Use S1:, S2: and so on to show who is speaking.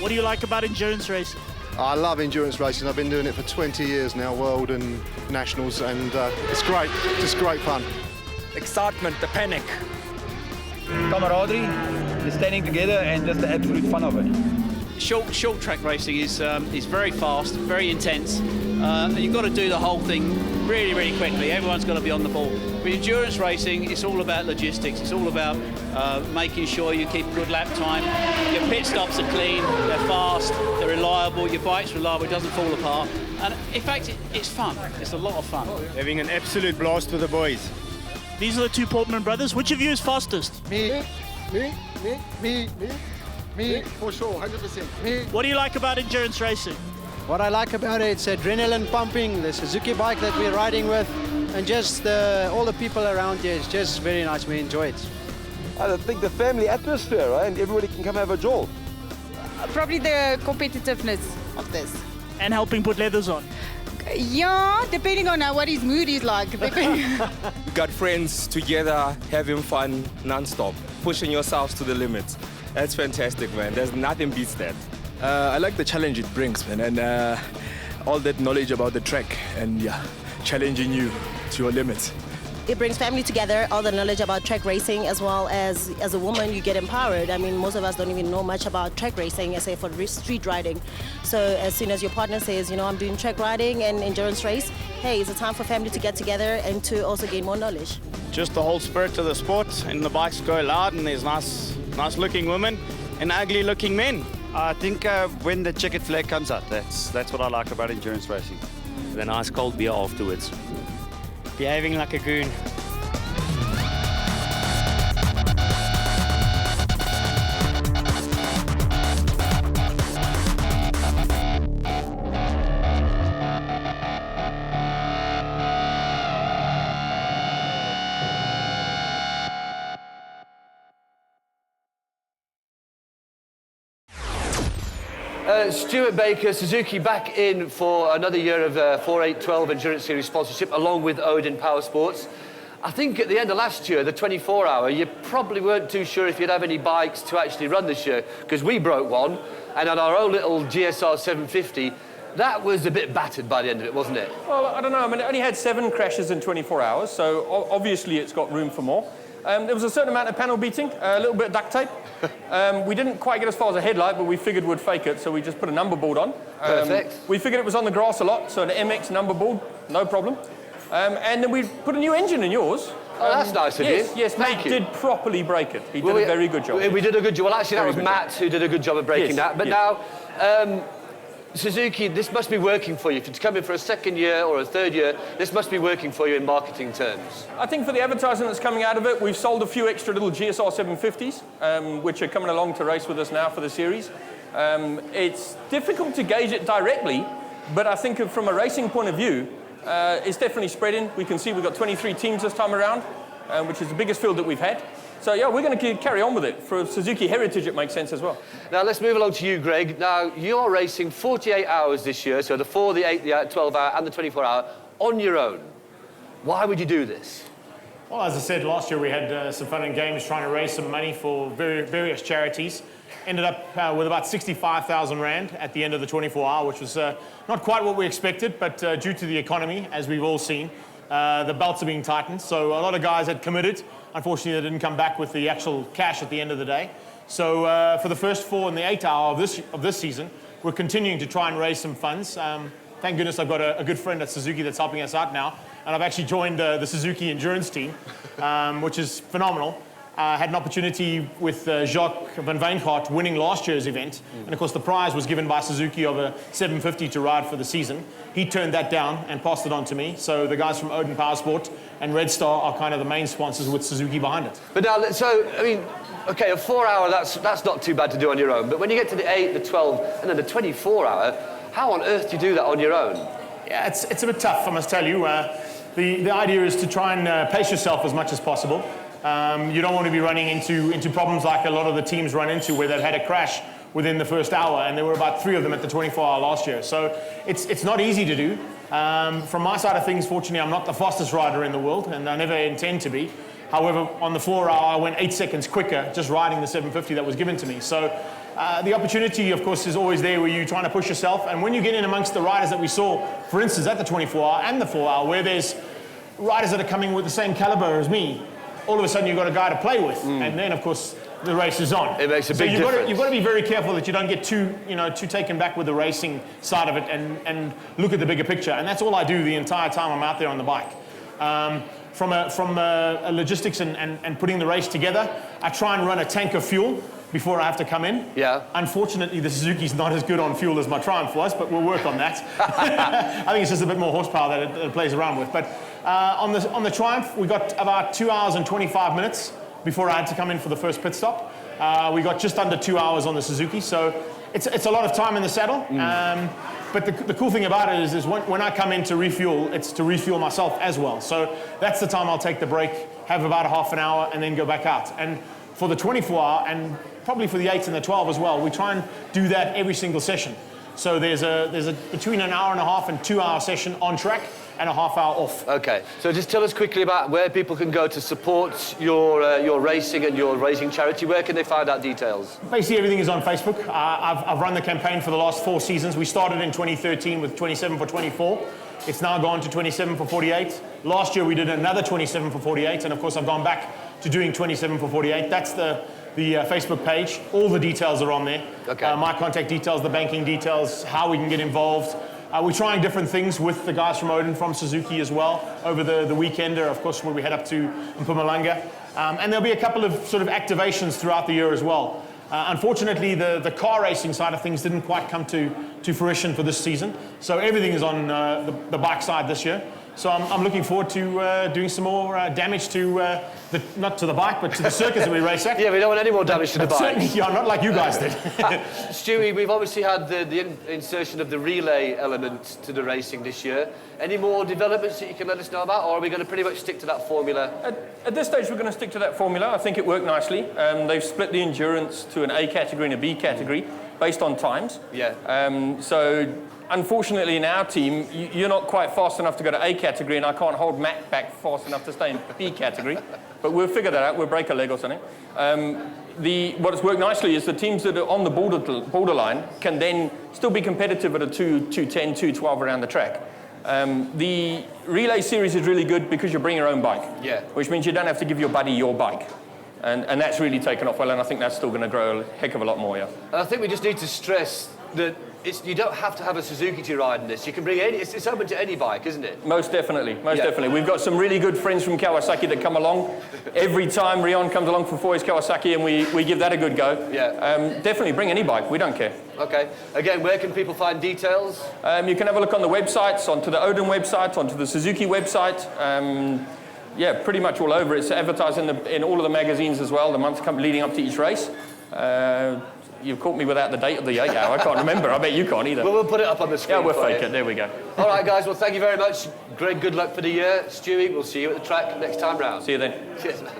S1: What do you like about endurance racing?
S2: I love endurance racing. I've been doing it for 20 years now, world and nationals, and it's great, just great fun.
S3: Excitement, the panic.
S4: Camaraderie, the standing together, and just the absolute fun of it.
S5: Short track racing is very fast, very intense. You've got to do the whole thing really quickly. Everyone's got to be on the ball. With endurance racing, it's all about logistics. It's all about making sure you keep a good lap time. Your pit stops are clean, they're fast, they're reliable, your bike's reliable, it doesn't fall apart. And in fact, it's fun. It's a lot of fun.
S3: Having an absolute blast with the boys.
S1: These are the two Portman brothers. Which of you is fastest?
S6: Me, for sure, 100%. Me.
S1: What do you like about endurance racing?
S7: What I like about it, it's adrenaline pumping, the Suzuki bike that we're riding with, and just all the people around here. It's just very nice. We enjoy it.
S8: I think the family atmosphere, right? And everybody can come have a jaw.
S9: Probably the competitiveness of this.
S1: And helping put leathers on.
S9: Yeah, depending on what his mood is like.
S3: We got friends together, having fun non-stop, pushing yourselves to the limits. That's fantastic, man. There's nothing beats that.
S10: I like the challenge it brings, man, and all that knowledge about the track and challenging you to your limits.
S11: It brings family together, all the knowledge about track racing, as well as a woman, you get empowered. I mean, most of us don't even know much about track racing, I say, for street riding. So as soon as your partner says, you know, I'm doing track riding and endurance race, hey, it's a time for family to get together and to also gain more knowledge.
S5: Just the whole spirit of the sport, and the bikes go loud, and there's nice-looking women and ugly-looking men.
S12: I think when the checkered flag comes out, that's what I like about endurance racing.
S13: The nice cold beer afterwards.
S5: Behaving like a goon.
S14: Stuart Baker, Suzuki back in for another year of 4812 Endurance Series sponsorship, along with Odin Powersports. I think at the end of last year, the 24-hour, you probably weren't too sure if you'd have any bikes to actually run this year, because we broke one, and on our own little GSR-750, that was a bit battered by the end of it, wasn't it?
S4: Well, I don't know. I mean, it only had 7 crashes in 24 hours, so obviously it's got room for more. There was a certain amount of panel beating, a little bit of duct tape. We didn't quite get as far as a headlight, but we figured we'd fake it, so we just put a number board on.
S14: Perfect.
S4: We figured it was on the grass a lot, so an MX number board, no problem. And then we put a new engine in yours.
S14: Oh, that's nice of you.
S4: Yes, Matt did properly break it. He did a very good job.
S14: We did a good job. Well, actually, that was Matt who did a good job of breaking that. But now, Suzuki, this must be working for you. If it's coming for a second year or a third year, this must be working for you in marketing terms.
S4: I think for the advertising that's coming out of it, we've sold a few extra little GSR 750s, which are coming along to race with us now for the series. It's difficult to gauge it directly, but I think from a racing point of view, it's definitely spreading. We can see we've got 23 teams this time around, which is the biggest field that we've had. So, yeah, we're going to carry on with it. For Suzuki heritage, it makes sense as well.
S14: Now, let's move along to you, Greg. Now, you're racing 48 hours this year, so the 4, the 8, the 12-hour, and the 24-hour on your own. Why would you do this?
S15: Well, as I said, last year we had some fun and games trying to raise some money for various charities. Ended up with about 65,000 Rand at the end of the 24-hour, which was not quite what we expected, but due to the economy, as we've all seen, the belts are being tightened. So a lot of guys had committed. Unfortunately, they didn't come back with the actual cash at the end of the day. So for the first 4 and the 8-hour of this season, we're continuing to try and raise some funds. Thank goodness I've got a good friend at Suzuki that's helping us out now. And I've actually joined the Suzuki endurance team, which is phenomenal. Had an opportunity with Jacques van Wijngaard winning last year's event. And of course, the prize was given by Suzuki of a 750 to ride for the season. He turned that down and passed it on to me. So the guys from Odin Powersports and Red Star are kind of the main sponsors with Suzuki behind it.
S14: But now, so, I mean, okay, a 4-hour, that's not too bad to do on your own. But when you get to the 8, the 12, and then the 24-hour, how on earth do you do that on your own?
S15: Yeah, it's a bit tough, I must tell you. The idea is to try and pace yourself as much as possible. You don't want to be running into problems like a lot of the teams run into, where they've had a crash within the first hour, and there were about 3 of them at the 24-hour last year. So it's not easy to do. From my side of things, fortunately, I'm not the fastest rider in the world, and I never intend to be. However, on the 4-hour, I went 8 seconds quicker just riding the 750 that was given to me. So the opportunity, of course, is always there where you're trying to push yourself. And when you get in amongst the riders that we saw, for instance, at the 24-hour and the 4-hour, where there's riders that are coming with the same caliber as me, all of a sudden you've got a guy to play with. And then, of course, the race is on.
S14: It makes a big difference.
S15: You've got to be very careful that you don't get too taken back with the racing side of it and look at the bigger picture. And that's all I do the entire time I'm out there on the bike. From a logistics and putting the race together, I try and run a tank of fuel before I have to come in.
S14: Yeah.
S15: Unfortunately, the Suzuki's not as good on fuel as my Triumph was, but we'll work on that. I think it's just a bit more horsepower that it plays around with. But on the Triumph, we got about 2 hours and 25 minutes before I had to come in for the first pit stop. We got just under 2 hours on the Suzuki, so it's a lot of time in the saddle. But the cool thing about it is when I come in to refuel, it's to refuel myself as well. So that's the time I'll take the break, have about a half an hour, and then go back out. And for the 24-hour, and probably for the 8 and the 12 as well, we try and do that every single session. So there's a between an hour and a half and 2 hour session on track and a half hour off.
S14: Okay, so just tell us quickly about where people can go to support your racing and your racing charity. Where can they find out details?
S15: Basically, everything is on Facebook. I've run the campaign for the last 4 seasons. We started in 2013 with 27 for 24. It's now gone to 27 for 48. Last year we did another 27 for 48, and of course I've gone back to doing 27 for 48. That's the Facebook page. All the details are on there.
S14: Okay.
S15: My contact details, the banking details, how we can get involved. We're trying different things with the guys from Odin, from Suzuki as well, over the weekender, of course, where we head up to Mpumalanga. And there'll be a couple of sort of activations throughout the year as well. Unfortunately, the car racing side of things didn't quite come to fruition for this season. So everything is on the bike side this year. So I'm looking forward to doing some more damage to, not to the bike, but to the circuits that we race at.
S14: Yeah, we don't want any more damage to the bike.
S15: Certainly, yeah, not like you guys did.
S14: Stewie, we've obviously had the insertion of the relay element to the racing this year. Any more developments that you can let us know about, or are we going to pretty much stick to that formula?
S4: At this stage, we're going to stick to that formula. I think it worked nicely. They've split the endurance to an A category and a B category based on times.
S14: Yeah.
S4: So unfortunately, in our team, you're not quite fast enough to go to A category, and I can't hold Matt back fast enough to stay in B category. But we'll figure that out. We'll break a leg or something. What has worked nicely is the teams that are on the borderline can then still be competitive at a 2:10, 2:12 around the track. The relay series is really good because you bring your own bike, which means you don't have to give your buddy your bike. And that's really taken off well, and I think that's still going to grow a heck of a lot more, yeah.
S14: And I think we just need to stress that you don't have to have a Suzuki to ride in this. You can bring any, it's open to any bike, isn't it?
S4: Most definitely, most definitely. We've got some really good friends from Kawasaki that come along. Every time Rion comes along for his Kawasaki, and we give that a good go.
S14: Yeah.
S4: Definitely bring any bike, we don't care.
S14: Okay. Again, where can people find details?
S4: You can have a look on the websites, onto the Odin website, onto the Suzuki website. Yeah, pretty much all over. It's advertised in all of the magazines as well, the months leading up to each race. You've caught me without the date of the 8 hour. I can't remember. I bet you can't either.
S14: Well, we'll put it up on the screen.
S4: Yeah, we'll fake it. There we go.
S14: All right, guys. Well, thank you very much. Greg, good luck for the year. Stewie, we'll see you at the track next time round.
S4: See you then.
S14: Cheers, man.